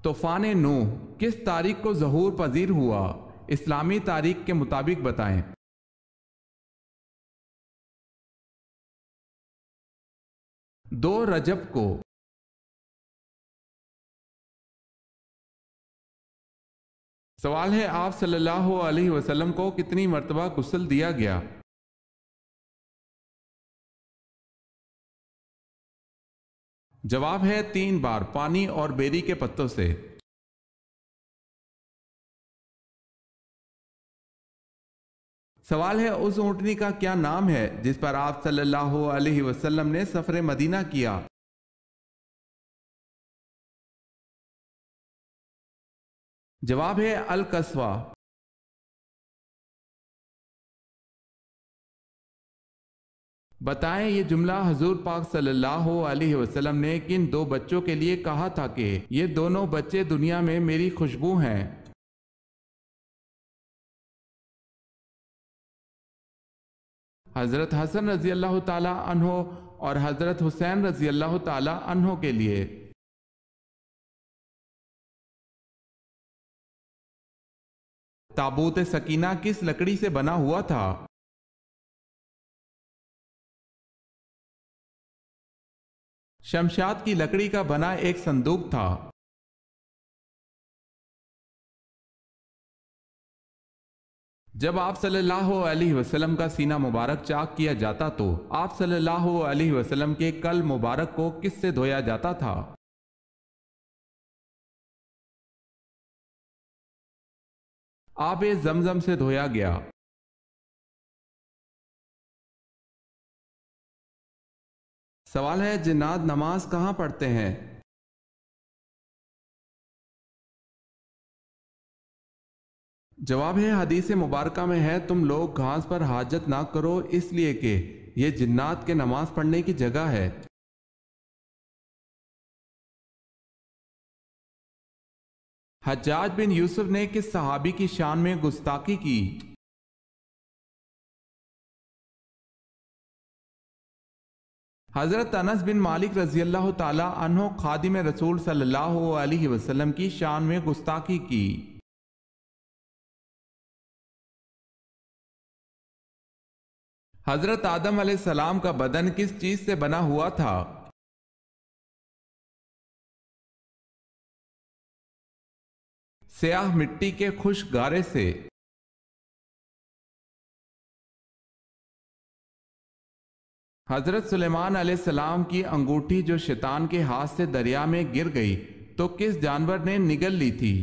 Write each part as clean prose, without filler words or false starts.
طوفان نوح کس تاریخ کو ظہور پذیر ہوا؟ اسلامی تاریخ کے مطابق بتائیں۔ 2 رجب کو۔ سوال ہے آپ صلی اللہ علیہ وسلم کو کتنی مرتبہ غسل دیا گیا؟ جواب ہے 3 بار، پانی اور بیری کے پتوں سے۔ سوال ہے اس اونٹنی کا کیا نام ہے جس پر آپ صلی اللہ علیہ وسلم نے سفر مدینہ کیا؟ جواب ہے القصوہ۔ بتائیں یہ جملہ حضور پاک صلی اللہ علیہ وسلم نے کن 2 بچوں کے لیے کہا تھا کہ یہ دونوں بچے دنیا میں میری خوشبو ہیں؟ حضرت حسن رضی اللہ تعالی عنہ اور حضرت حسین رضی اللہ تعالی عنہ کے لیے۔ تابوت سکینہ کس لکڑی سے بنا ہوا تھا؟ شمشاد کی لکڑی کا بنا ایک صندوق تھا۔ جب آپ صلی اللہ علیہ وسلم کا سینہ مبارک چاک کیا جاتا تو آپ صلی اللہ علیہ وسلم کے کل مبارک کو کس سے دھویا جاتا تھا؟ آب زمزم سے دھویا گیا۔ سوال ہے جنات نماز کہاں پڑھتے ہیں؟ جواب ہے حدیث مبارکہ میں ہے تم لوگ گھاس پر حاجت نہ کرو اس لیے کہ یہ جنات کے نماز پڑھنے کی جگہ ہے۔ حجاج بن یوسف نے کس صحابی کی شان میں گستاخی کی؟ حضرت انس بن مالک رضی اللہ تعالی عنہ خادم رسول صلی اللہ علیہ وسلم کی شان میں گستاخی کی۔ حضرت آدم علیہ السلام کا بدن کس چیز سے بنا ہوا تھا؟ سیاہ مٹی کے خشک گارے سے۔ حضرت سلیمان علیہ السلام کی انگوٹھی جو شیطان کے ہاتھ سے دریا میں گر گئی تو کس جانور نے نگل لی تھی؟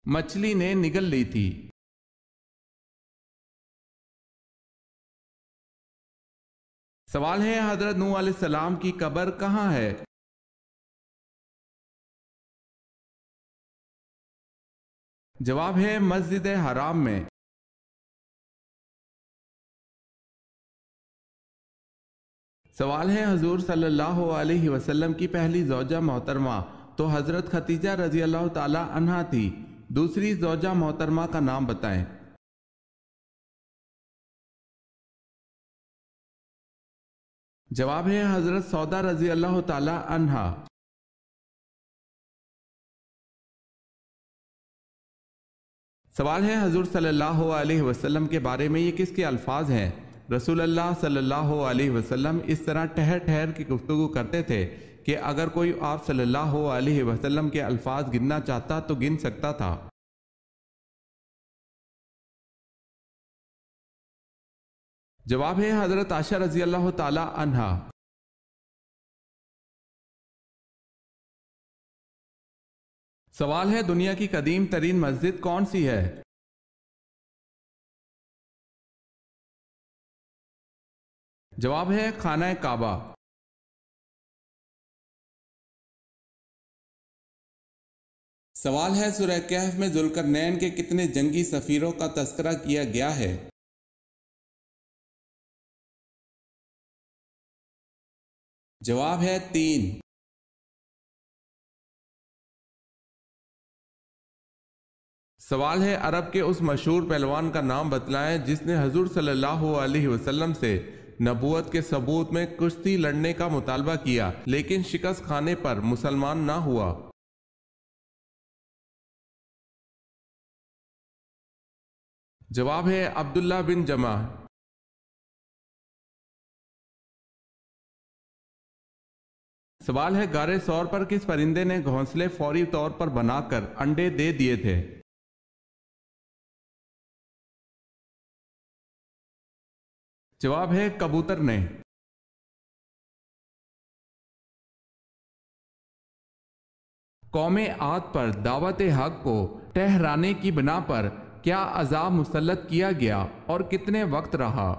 مچھلی نے نگل لی تھی۔ سوال ہے حضرت نوح علیہ السلام کی قبر کہاں ہے؟ جواب ہے مسجد حرام میں۔ سوال ہے حضور صلی اللہ علیہ وسلم کی پہلی زوجہ محترمہ تو حضرت خدیجہ رضی اللہ تعالی عنہا تھی، دوسری زوجہ محترمہ کا نام بتائیں۔ جواب ہے حضرت سودا رضی اللہ تعالی عنہا۔ سوال ہے حضور صلی اللہ علیہ وسلم کے بارے میں یہ کس کے الفاظ ہیں؟ رسول اللہ صلی اللہ علیہ وسلم اس طرح ٹھہر ٹھہر کی گفتگو کرتے تھے کہ اگر کوئی آپ صلی اللہ علیہ وسلم کے الفاظ گننا چاہتا تو گن سکتا تھا۔ جواب ہے حضرت عائشہ رضی اللہ تعالی عنہا۔ سوال ہے دنیا کی قدیم ترین مسجد کون سی ہے؟ جواب ہے خانہ کعبہ۔ سوال ہے سورہ کہف میں ذوالقرنین کے کتنے جنگی سفیروں کا تذکرہ کیا گیا ہے؟ جواب ہے 3۔ سوال ہے عرب کے اس مشہور پہلوان کا نام بتلائیں جس نے حضور صلی اللہ علیہ وسلم سے نبوت کے ثبوت میں کشتی لڑنے کا مطالبہ کیا لیکن شکست کھانے پر مسلمان نہ ہوا۔ جواب ہے عبداللہ بن جمع۔ سوال ہے غار ثور پر کس پرندے نے گھونسلے فوری طور پر بنا کر انڈے دے دیے تھے؟ جواب ہے کبوتر نے۔ قوم عاد پر دعوت حق کو ٹھہرانے کی بنا پر کیا عذاب مسلط کیا گیا اور کتنے وقت رہا؟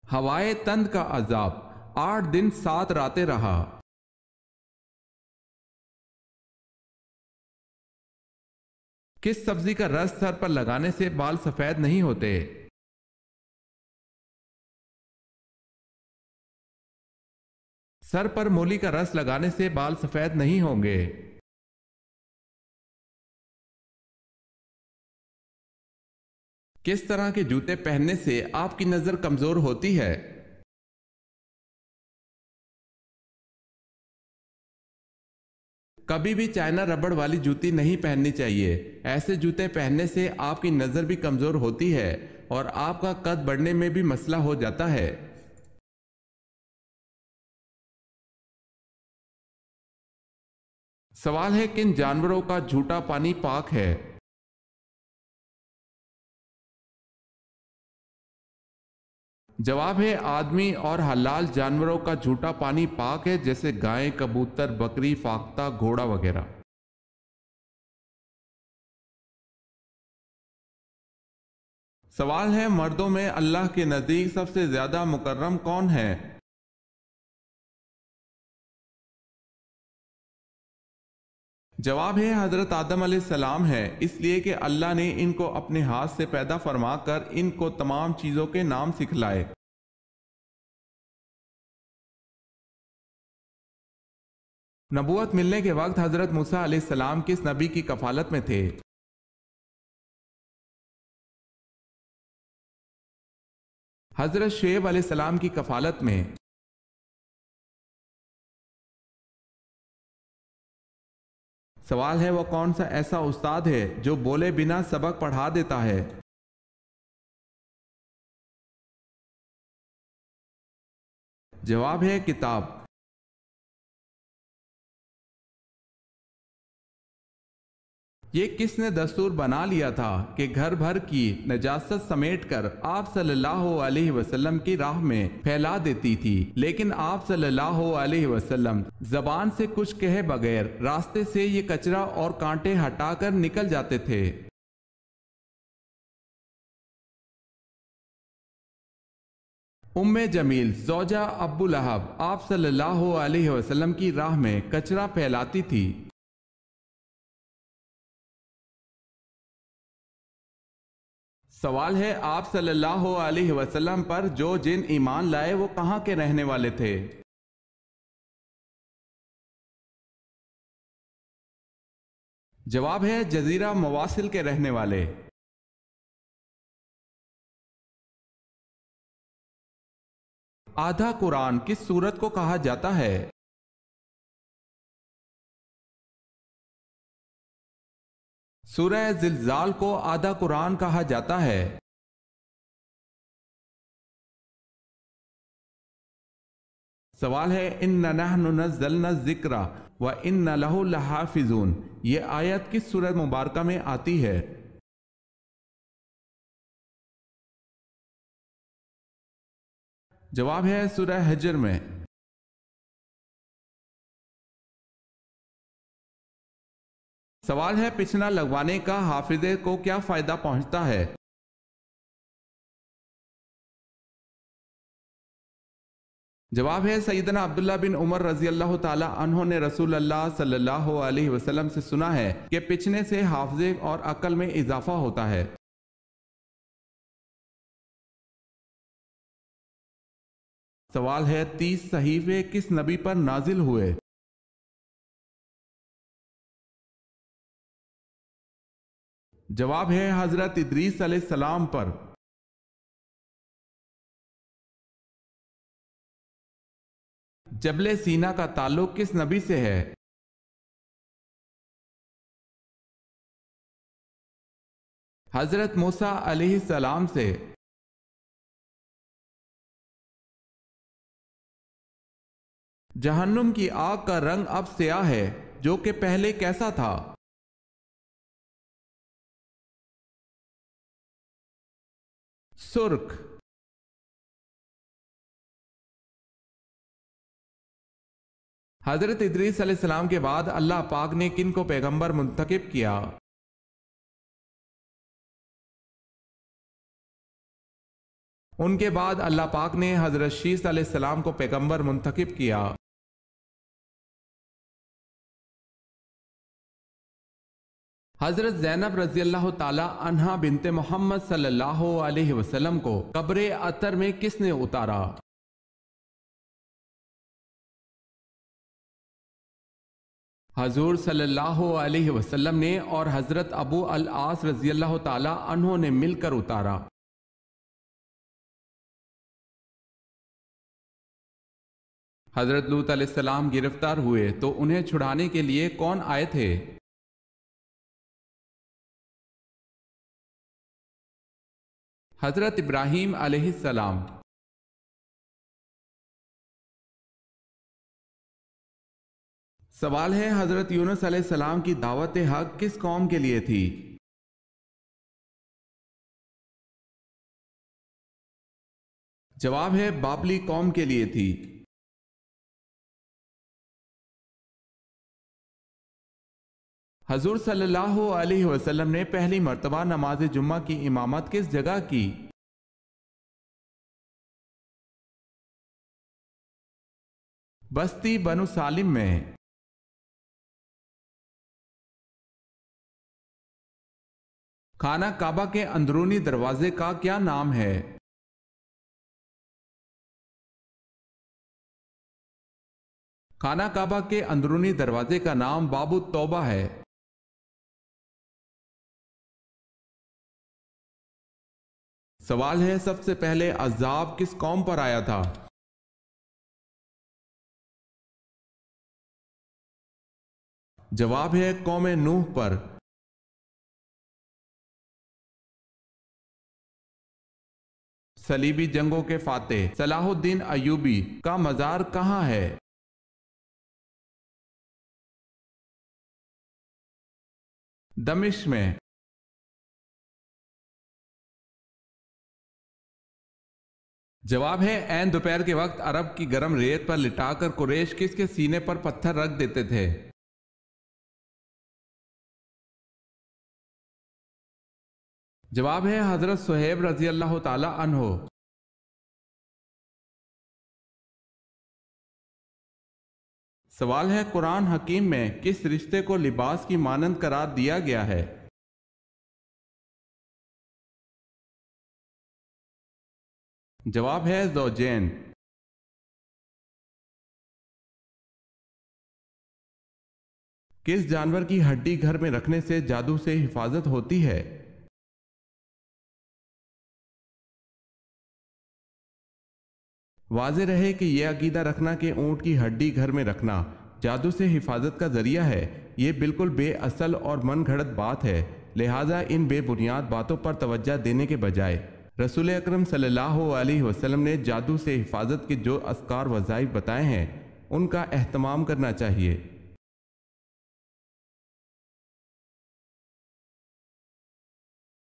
ہوائے تند کا عذاب 8 دن 7 راتیں رہا۔ کس سبزی کا رس سر پر لگانے سے بال سفید نہیں ہوتے؟ سر پر مولی کا رس لگانے سے بال سفید نہیں ہوں گے۔ کس طرح کے جوتے پہننے سے آپ کی نظر کمزور ہوتی ہے؟ کبھی بھی چائنا ربڑ والی جوتی نہیں پہننی چاہیے۔ ایسے جوتے پہننے سے آپ کی نظر بھی کمزور ہوتی ہے اور آپ کا قد بڑھنے میں بھی مسئلہ ہو جاتا ہے۔ سوال ہے کن جانوروں کا جھوٹا پانی پاک ہے؟ جواب ہے آدمی اور حلال جانوروں کا جھوٹا پانی پاک ہے، جیسے گائے، کبوتر، بکری، فاختہ، گھوڑا وغیرہ۔ سوال ہے مردوں میں اللہ کے نزدیک سب سے زیادہ مکرم کون ہے؟ جواب ہے حضرت آدم علیہ السلام ہے، اس لیے کہ اللہ نے ان کو اپنے ہاتھ سے پیدا فرما کر ان کو تمام چیزوں کے نام سکھلائے۔ نبوت ملنے کے وقت حضرت موسیٰ علیہ السلام کس نبی کی کفالت میں تھے؟ حضرت شعیب علیہ السلام کی کفالت میں۔ سوال ہے وہ کون سا ایسا استاد ہے جو بولے بنا سبق پڑھا دیتا ہے؟ جواب ہے کتاب۔ یہ کس نے دستور بنا لیا تھا کہ گھر بھر کی نجاست سمیٹ کر آپ صلی اللہ علیہ وسلم کی راہ میں پھیلا دیتی تھی، لیکن آپ صلی اللہ علیہ وسلم زبان سے کچھ کہے بغیر راستے سے یہ کچرا اور کانٹے ہٹا کر نکل جاتے تھے؟ ام جمیل زوجہ ابو لہب آپ صلی اللہ علیہ وسلم کی راہ میں کچرا پھیلاتی تھی۔ سوال ہے آپ صلی اللہ علیہ وسلم پر جو جن ایمان لائے وہ کہاں کے رہنے والے تھے؟ جواب ہے جزیرہ مواصل کے رہنے والے۔ آدھا قرآن کس سورت کو کہا جاتا ہے؟ سورہ زلزال کو آدھا قرآن کہا جاتا ہے۔ سوال ہے اِنَّا نَحْنُ نَزَّلْنَا الذِّكْرَ وَإِنَّا لَهُ لَحَافِظُونَ یہ آیت کس سورہ مبارکہ میں آتی ہے؟ جواب ہے سورہ حجر میں۔ سوال ہے پچھنا لگوانے کا حافظے کو کیا فائدہ پہنچتا ہے؟ جواب ہے سیدنا عبداللہ بن عمر رضی اللہ تعالی عنہ نے رسول اللہ صلی اللہ علیہ وسلم سے سنا ہے کہ پچھنے سے حافظے اور عقل میں اضافہ ہوتا ہے۔ سوال ہے 30 صحیفے کس نبی پر نازل ہوئے؟ جواب ہے حضرت ادریس علیہ السلام پر۔ جبل سینا کا تعلق کس نبی سے ہے؟ حضرت موسیٰ علیہ السلام سے۔ جہنم کی آگ کا رنگ اب سیاہ ہے جو کہ پہلے کیسا تھا؟ سرخ۔ حضرت ادریس علیہ السلام کے بعد اللہ پاک نے کن کو پیغمبر منتخب کیا؟ ان کے بعد اللہ پاک نے حضرت شیس علیہ السلام کو پیغمبر منتخب کیا۔ حضرت زینب رضی اللہ تعالی عنہا بنت محمد صلی اللہ علیہ وسلم کو قبر عطر میں کس نے اتارا؟ حضور صلی اللہ علیہ وسلم نے اور حضرت ابو العاص رضی اللہ تعالی عنہ نے مل کر اتارا۔ حضرت لوط علیہ السلام گرفتار ہوئے تو انہیں چھڑانے کے لیے کون آئے تھے؟ حضرت ابراہیم علیہ السلام۔ سوال ہے حضرت یونس علیہ السلام کی دعوت حق کس قوم کے لیے تھی؟ جواب ہے بابلی قوم کے لیے تھی۔ حضور صلی اللہ علیہ وسلم نے پہلی مرتبہ نماز جمعہ کی امامت کس جگہ کی؟ بستی بنو سالم میں۔ خانہ کعبہ کے اندرونی دروازے کا کیا نام ہے؟ خانہ کعبہ کے اندرونی دروازے کا نام باب التوبہ ہے۔ سوال ہے سب سے پہلے عذاب کس قوم پر آیا تھا؟ جواب ہے قوم نوح پر۔ صلیبی جنگوں کے فاتح صلاح الدین ایوبی کا مزار کہاں ہے؟ دمشق میں۔ جواب ہے عین دوپہر کے وقت عرب کی گرم ریت پر لٹا کر قریش کس کے سینے پر پتھر رکھ دیتے تھے؟ جواب ہے حضرت صہیب رضی اللہ تعالی عنہ۔ سوال ہے قرآن حکیم میں کس رشتے کو لباس کی مانند قرار دیا گیا ہے؟ جواب ہے زوجین۔ کس جانور کی ہڈی گھر میں رکھنے سے جادو سے حفاظت ہوتی ہے؟ واضح رہے کہ یہ عقیدہ رکھنا کہ اونٹ کی ہڈی گھر میں رکھنا جادو سے حفاظت کا ذریعہ ہے یہ بالکل بے اصل اور من گھڑت بات ہے، لہٰذا ان بے بنیاد باتوں پر توجہ دینے کے بجائے رسول اکرم صلی اللہ علیہ وسلم نے جادو سے حفاظت کے جو اذکار وظائف بتائے ہیں ان کا اہتمام کرنا چاہیے۔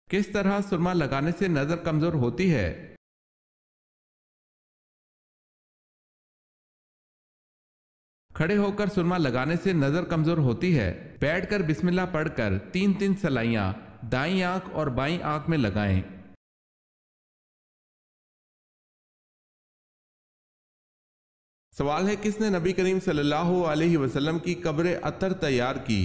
کس طرح سرما لگانے سے نظر کمزور ہوتی ہے؟ کھڑے ہو کر سرما لگانے سے نظر کمزور ہوتی ہے۔ بیٹھ کر بسم اللہ پڑھ کر 3 سلائیاں دائیں آنکھ اور بائیں آنکھ میں لگائیں۔ سوال ہے کس نے نبی کریم صلی اللہ علیہ وسلم کی قبر عطر تیار کی؟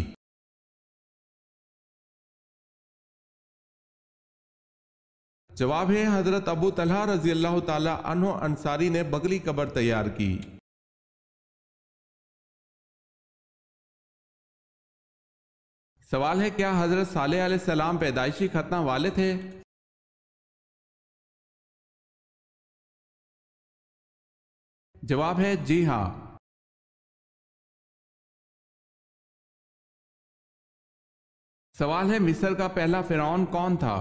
جواب ہے حضرت ابو طلحہ رضی اللہ تعالی عنہ انصاری نے بغلی قبر تیار کی۔ سوال ہے کیا حضرت صالح علیہ السلام پیدائشی ختنہ والے تھے؟ جواب ہے جی ہاں۔ سوال ہے مصر کا پہلا فرعون کون تھا؟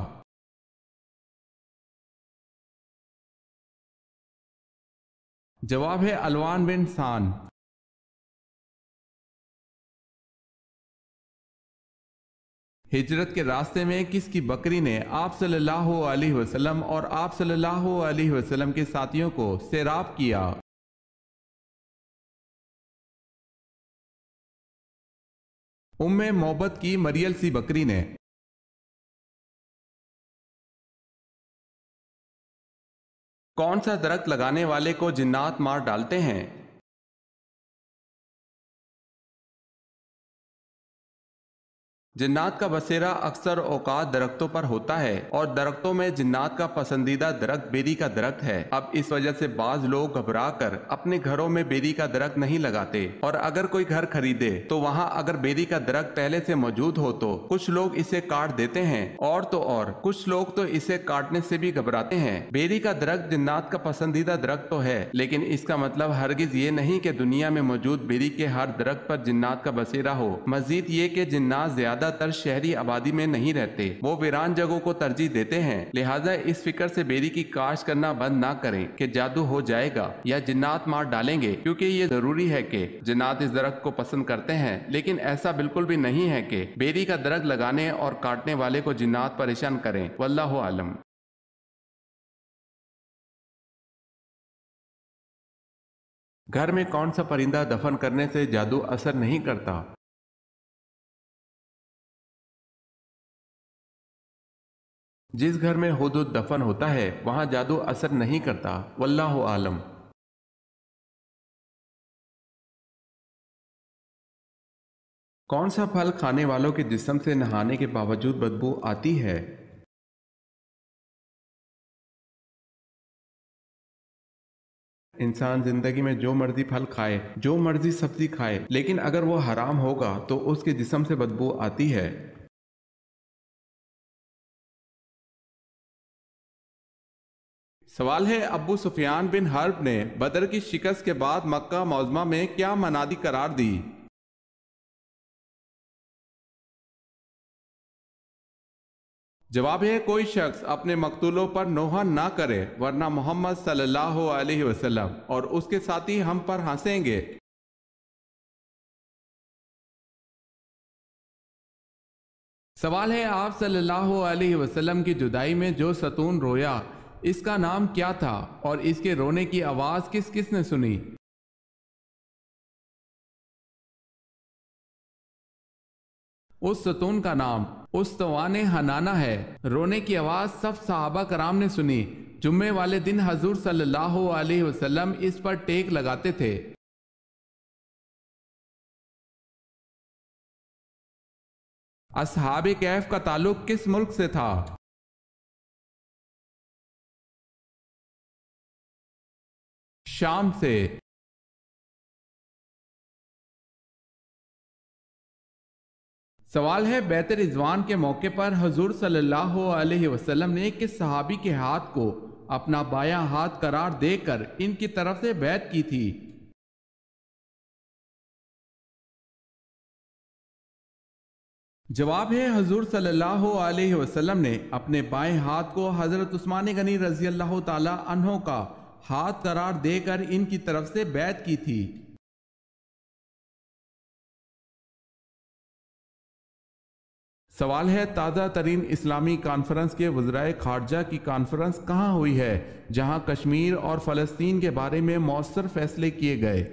جواب ہے الوان بن سان۔ ہجرت کے راستے میں کس کی بکری نے آپ صلی اللہ علیہ وسلم اور آپ صلی اللہ علیہ وسلم کے ساتھیوں کو سیراب کیا؟ ام محبت کی مریل سی بکری نے۔ کون سا درخت لگانے والے کو جنات مار ڈالتے ہیں؟ جنات کا بسیرا اکثر اوقات درختوں پر ہوتا ہے اور درختوں میں جنات کا پسندیدہ درخت بیری کا درخت ہے۔ اب اس وجہ سے بعض لوگ گھبرا کر اپنے گھروں میں بیری کا درخت نہیں لگاتے، اور اگر کوئی گھر خریدے تو وہاں اگر بیری کا درخت پہلے سے موجود ہو تو کچھ لوگ اسے کاٹ دیتے ہیں، اور کچھ لوگ تو اسے کاٹنے سے بھی گھبراتے ہیں۔ بیری کا درخت جنات کا پسندیدہ درخت تو ہے، لیکن اس کا مطلب ہرگز یہ نہیں کہ دنیا میں موجود بیری کے ہر درخت پر جنات کا بسیرا ہو۔ مزید یہ کہ جنات زیادہ تر شہری آبادی میں نہیں رہتے، وہ ویران جگہوں کو ترجیح دیتے ہیں، لہٰذا اس فکر سے بیری کی کاشت کرنا بند نہ کریں کہ جادو ہو جائے گا یا جنات مار ڈالیں گے، کیونکہ یہ ضروری ہے کہ جنات اس درخت کو پسند کرتے ہیں، لیکن ایسا بالکل بھی نہیں ہے کہ بیری کا درخت لگانے اور کاٹنے والے کو جنات پریشان کریں۔ واللہ عالم۔ گھر میں کون سا پرندہ دفن کرنے سے جادو اثر نہیں کرتا؟ جس گھر میں حدود دفن ہوتا ہے وہاں جادو اثر نہیں کرتا۔ واللہ عالم۔ کون سا پھل کھانے والوں کے جسم سے نہانے کے باوجود بدبو آتی ہے؟ انسان زندگی میں جو مرضی پھل کھائے، جو مرضی سبزی کھائے، لیکن اگر وہ حرام ہوگا تو اس کے جسم سے بدبو آتی ہے۔ سوال ہے ابو سفیان بن حرب نے بدر کی شکست کے بعد مکہ معظمہ میں کیا منادی قرار دی؟ جواب ہے کوئی شخص اپنے مقتولوں پر نوحہ نہ کرے ورنہ محمد صلی اللہ علیہ وسلم اور اس کے ساتھی ہم پر ہنسیں گے۔ سوال ہے آپ صلی اللہ علیہ وسلم کی جدائی میں جو ستون رویا اس کا نام کیا تھا اور اس کے رونے کی آواز کس کس نے سنی؟ اس ستون کا نام استوان حنانہ ہے۔ رونے کی آواز سب صحابہ کرام نے سنی۔ جمعے والے دن حضور صلی اللہ علیہ وسلم اس پر ٹیک لگاتے تھے۔ اصحاب کہف کا تعلق کس ملک سے تھا؟ شام سے۔ سوال ہے بیعت رضوان کے موقع پر حضور صلی اللہ علیہ وسلم نے کس صحابی کے ہاتھ کو اپنا بایاں ہاتھ قرار دے کر ان کی طرف سے بیعت کی تھی؟ جواب ہے حضور صلی اللہ علیہ وسلم نے اپنے بائیں ہاتھ کو حضرت عثمان غنی رضی اللہ تعالی عنہ کا ہاتھ قرار دے کر ان کی طرف سے بیعت کی تھی۔ سوال ہے تازہ ترین اسلامی کانفرنس کے وزرائے خارجہ کی کانفرنس کہاں ہوئی ہے جہاں کشمیر اور فلسطین کے بارے میں مؤثر فیصلے کیے گئے؟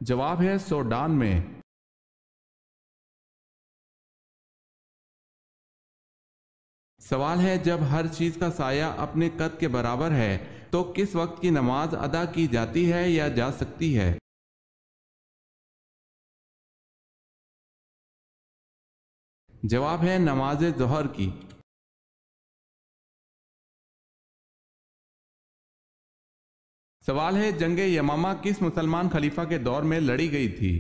جواب ہے سوڈان میں۔ سوال ہے جب ہر چیز کا سایہ اپنے قد کے برابر ہے تو کس وقت کی نماز ادا کی جاتی ہے یا جا سکتی ہے؟ جواب ہے نماز ظہر کی۔ سوال ہے جنگ یمامہ کس مسلمان خلیفہ کے دور میں لڑی گئی تھی؟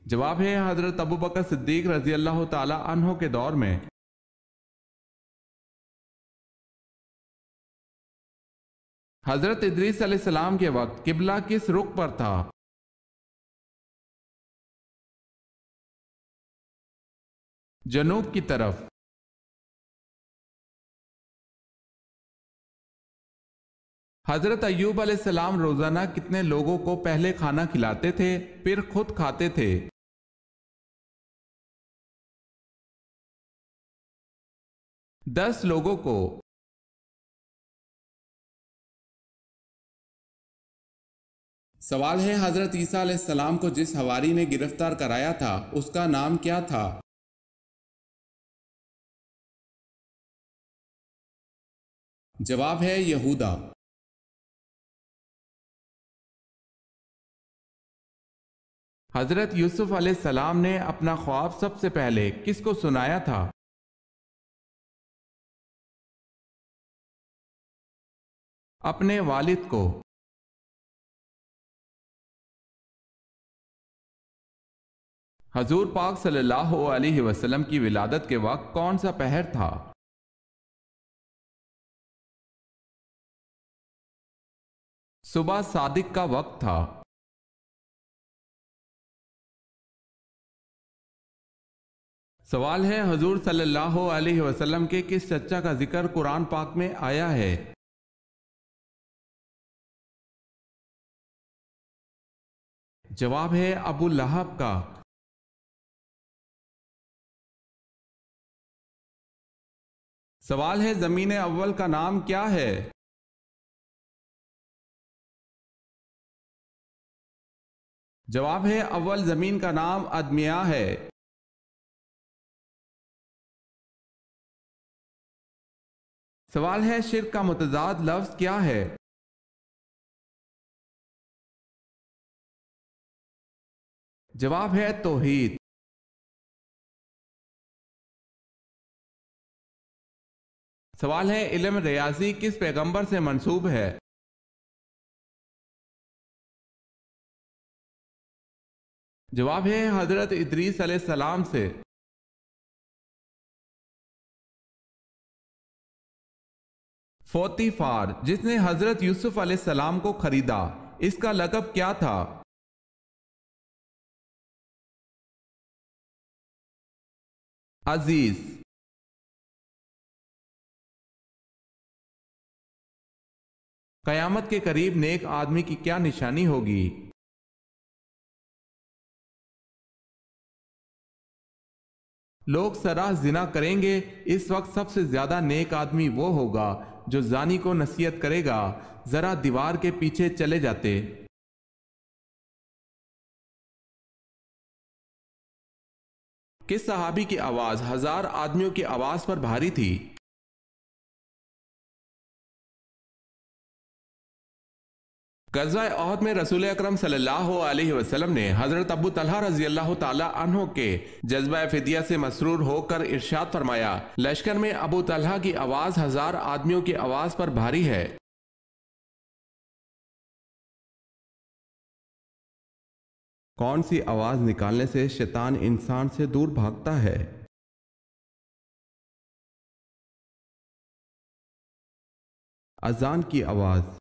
جواب ہے حضرت ابوبکر صدیق رضی اللہ تعالی عنہ کے دور میں۔ حضرت ادریس علیہ السلام کے وقت قبلہ کس رخ پر تھا؟ جنوب کی طرف۔ حضرت ایوب علیہ السلام روزانہ کتنے لوگوں کو پہلے کھانا کھلاتے تھے پھر خود کھاتے تھے؟ 10 لوگوں کو۔ سوال ہے حضرت عیسیٰ علیہ السلام کو جس حواری نے گرفتار کرایا تھا اس کا نام کیا تھا؟ جواب ہے یہودا۔ حضرت یوسف علیہ السلام نے اپنا خواب سب سے پہلے کس کو سنایا تھا؟ اپنے والد کو۔ حضور پاک صلی اللہ علیہ وسلم کی ولادت کے وقت کون سا پہر تھا؟ صبح صادق کا وقت تھا۔ سوال ہے حضور صلی اللہ علیہ وسلم کے کس چچا کا ذکر قرآن پاک میں آیا ہے؟ جواب ہے ابو لہب کا۔ سوال ہے زمین اول کا نام کیا ہے؟ جواب ہے اول زمین کا نام ادمیہ ہے۔ سوال ہے شرک کا متضاد لفظ کیا ہے؟ جواب ہے توحید۔ سوال ہے علم ریاضی کس پیغمبر سے منسوب ہے؟ جواب ہے حضرت ادریس علیہ السلام سے۔ فوتی فار جس نے حضرت یوسف علیہ السلام کو خریدا اس کا لقب کیا تھا؟ عزیز۔ قیامت کے قریب نیک آدمی کی کیا نشانی ہوگی؟ لوگ سراہ زنا کریں گے اس وقت سب سے زیادہ نیک آدمی وہ ہوگا جو زانی کو نصیحت کرے گا ذرا دیوار کے پیچھے چلے جاتے۔ کس صحابی کی آواز 1000 آدمیوں کی آواز پر بھاری تھی؟ غزوہ احد میں رسول اکرم صلی اللہ علیہ وسلم نے حضرت ابو طلحہ رضی اللہ تعالی عنہ کے جذبہ فدیہ سے مسرور ہو کر ارشاد فرمایا لشکر میں ابو طلحہ کی آواز 1000 آدمیوں کی آواز پر بھاری ہے۔ کون سی آواز نکالنے سے شیطان انسان سے دور بھاگتا ہے؟ اذان کی آواز۔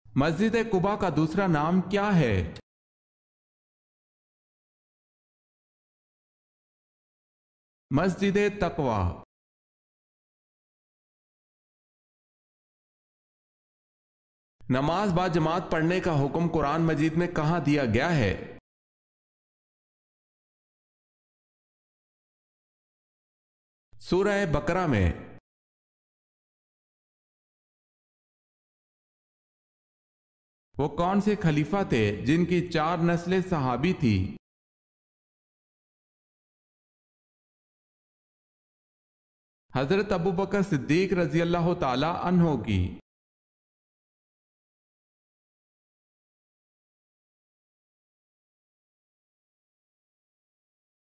مسجد قباء کا دوسرا نام کیا ہے؟ مسجد تقوی۔ نماز با جماعت پڑھنے کا حکم قرآن مجید میں کہاں دیا گیا ہے؟ سورہ بقرہ میں۔ وہ کون سے خلیفہ تھے جن کی 4 نسلیں صحابی تھی؟ حضرت ابوبکر صدیق رضی اللہ تعالی عنہ کی۔